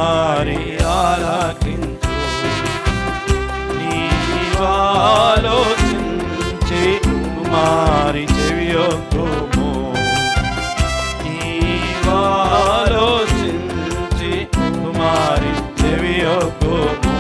కుమారి ఆలకించు. నీవాలోచించి కుమారి చెవియొగ్గుము. నీవాలోచించి కుమారి చెవియొగ్గుము.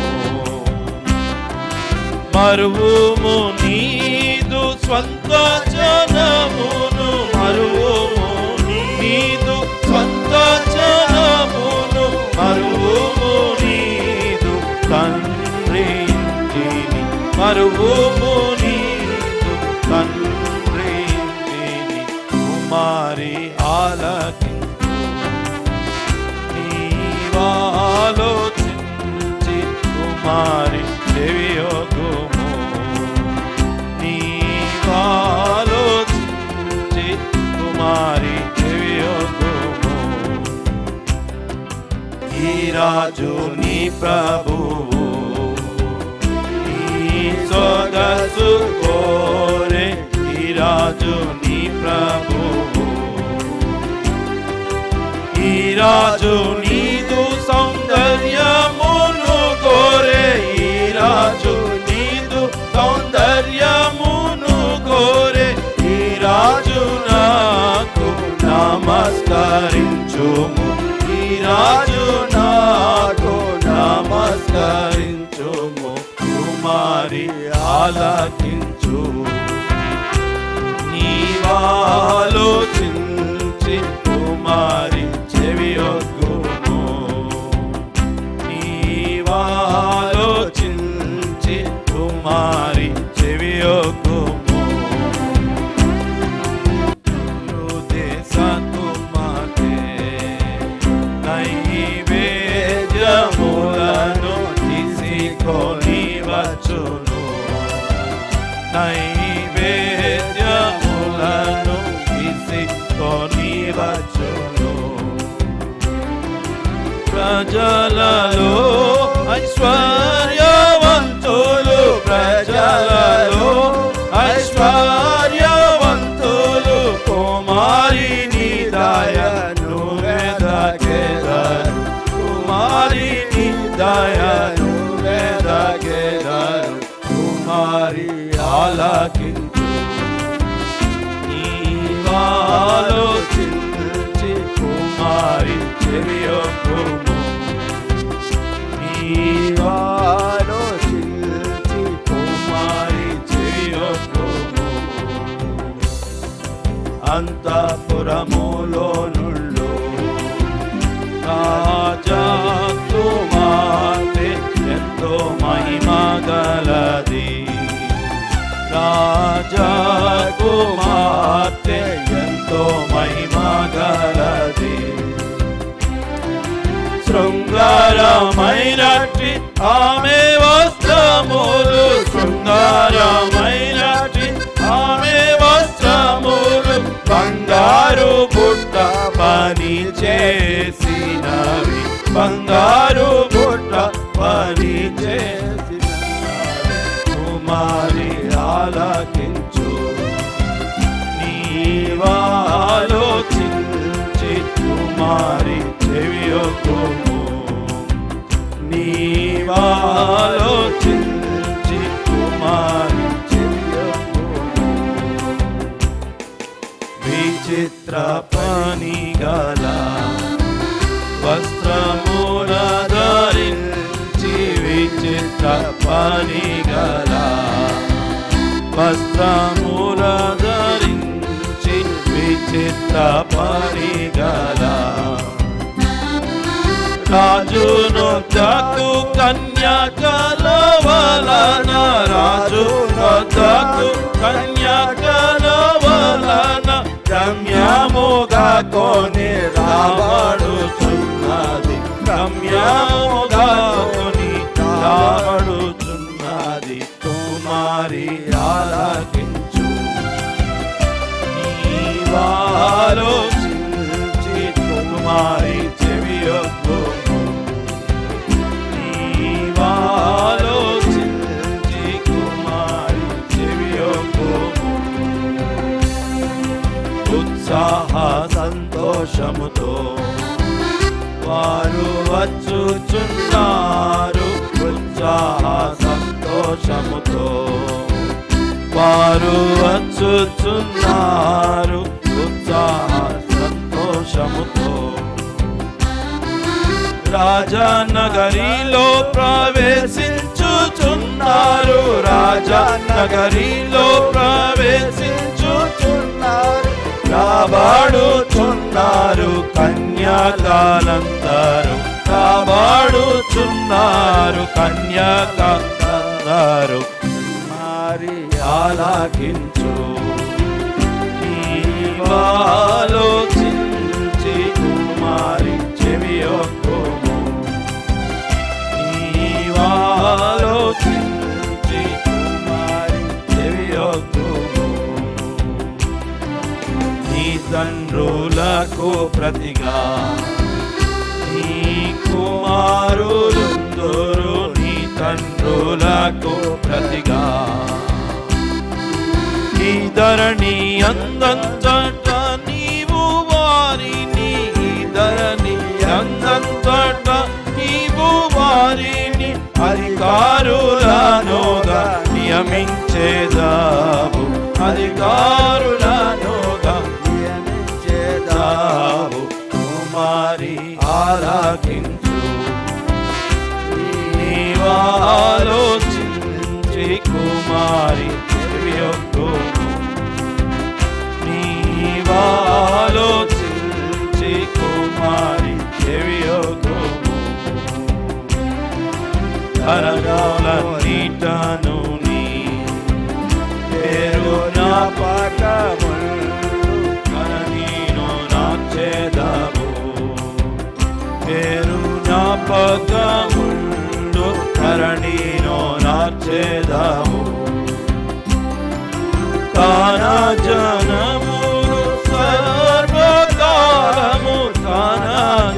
మరువుము నీదు స్వంత జనమును, మరువుము నీదు స్వంత జనమును, మరువుము నీదు తండ్రి ఇంటిని, మరువుము నీదు తండ్రి ఇంటిని. కుమారి ఆలకించు. నీవాలోచించి కుమారి చెవియొగ్గుము. నీవాలోచించి కుమారి చెవియొగ్గుము. ఈ రాజు నీ ప్రభువు, నీ సొగసు కోరే. ఈ రాజు నీ ప్రభువు, ఈ రాజు నీదు సౌందర్యమును కోరే. ఈ రాజు నీదు సౌందర్యమును కోరే. ఈ రాజు నాకు నమస్కరించుము. ఈ రాజు నాకు నమస్కరించుము. కుమారి ఆలకించు. నీవాలోచించి కుమారి చెవియొగ్గుము. నీవాలోచించి కుమారి చెవియొగ్గుము. దేశతుమకే నైవేద్యములను తీసుకొని వచ్చును. నైవేద్యములను తీసుకొని వచ్చును. ప్రజలలో ఐశ్వర్యవంతులు, ప్రజలలో ఐశ్వర్యవంతులు కుమారిని దయను వెదకెదరు. కుమారిని దయను వెదకెదరు. కుమారి ఆలకించు. నీవాలోచించి కుమారి చెవియొగ్గుము. నీవాలోచించి కుమారి చెవియొగ్గుము. అంతఃపురములో నుండు రాజా కుమార్తె ఎంతో మహిమ గలది. రాజా కుమార్తె ఎంతో మహిమ గలది. శృంగారమైనటి ఆమె వస్త్రములు, శృంగారమైనటి ఆమె వస్త్రములు బంగారు బుట్ట పని చేసినవి. బంగారు బుట్ట పని చేసినవి. కుమారి ఆలకించు. నీవాలోచించి కుమారి చెవియొగ్గుము. నీవాలోచించి కుమారి చెవియొగ్గుము. విచిత్ర పని గల వస్త్రముల ధరించి, విచిత్ర పని గల వస్త్రముల ధరించి, విచిత్ర పని గల రాజును దక్కు కన్యకల వలన, రాజును దక్కు కన్యకల వలన రమ్యముగా కొని రాబడుచున్నది. రమ్యముగా కొని రాబడుచున్నది. కుమారి ఆలకించు. నీవాలోచించి కుమారి చెవియొగ్గుము. నీవాలోచించి కుమారి చెవియొగ్గుము. ఉత్సాహ సంతోషముతో వారు వచ్చుచున్నారు ఉత్సాహ సంతోషముతో. వారు వచ్చుచున్నారు ఉత్సాహ సంతోషముతో. రాజనగరిలో ప్రవేశించుచున్నారు, రాజనగరిలో ప్రవేశించుచున్నారు. రాబడుచున్నారు కన్యకలందరూ, రాబడుచున్నారు కన్యకలందరూ. మరి ఆలకించు, నీవాలోచించి కుమారి చెవియొక్కుము. నీవాలోచించి కుమారి చెవియొక్కుము. నీ తండ్రులకు ప్రతిగా నీ కుమారులుందురు, నీ తండ్రులకు ప్రతిగా. ఈ ధరణి అందంతట నీవు వారిని, ఈ ధరణి అందంతట నీవు వారిని అధికారులనుగా నియమించేదావు, అధికారులనుగా నియమించేదావు. కుమారి ఆలకించు, నీవాలోచించి కుమారి చెవియొక్కుము. నీవాలోచించి కుమారి చెవియొక్కుము. తరగాలన్నిటను నీ పేరు జ్ఞాపకముండు, నీను నాచేదము. పేరు జ్ఞాపకముండు, నీను నాచేదము. కాన జనములు సర్వకాలము, కాన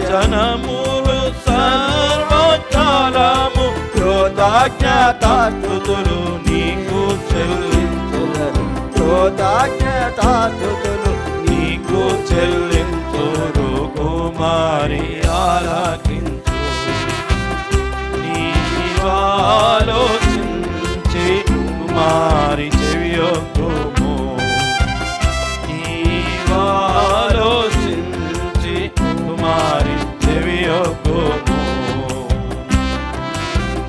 జనములు సర్వకాలము కృతజ్ఞతాస్తుతులు నీకు చెల్లించుదురు, కృతజ్ఞతాస్తుతులు నీకు చెల్లించుదురు. కుమారి ఆలకించు, నీవాలోచించి కుమారి చెవియొక్కుము. నీవాలోచించి కుమారి చెవియొక్కుము.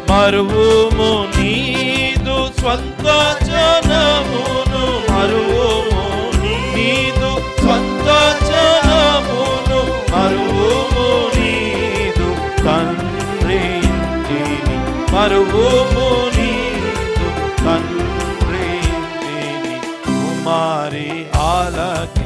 మరువుము నీదు స్వంత జనమును, మరువుము నీదు స్వంత జనమును, మరువుము నీదు తండ్రి ఇంటిని, మరువుము నీదు తండ్రి ఇంటిని. కుమారి ఆలకి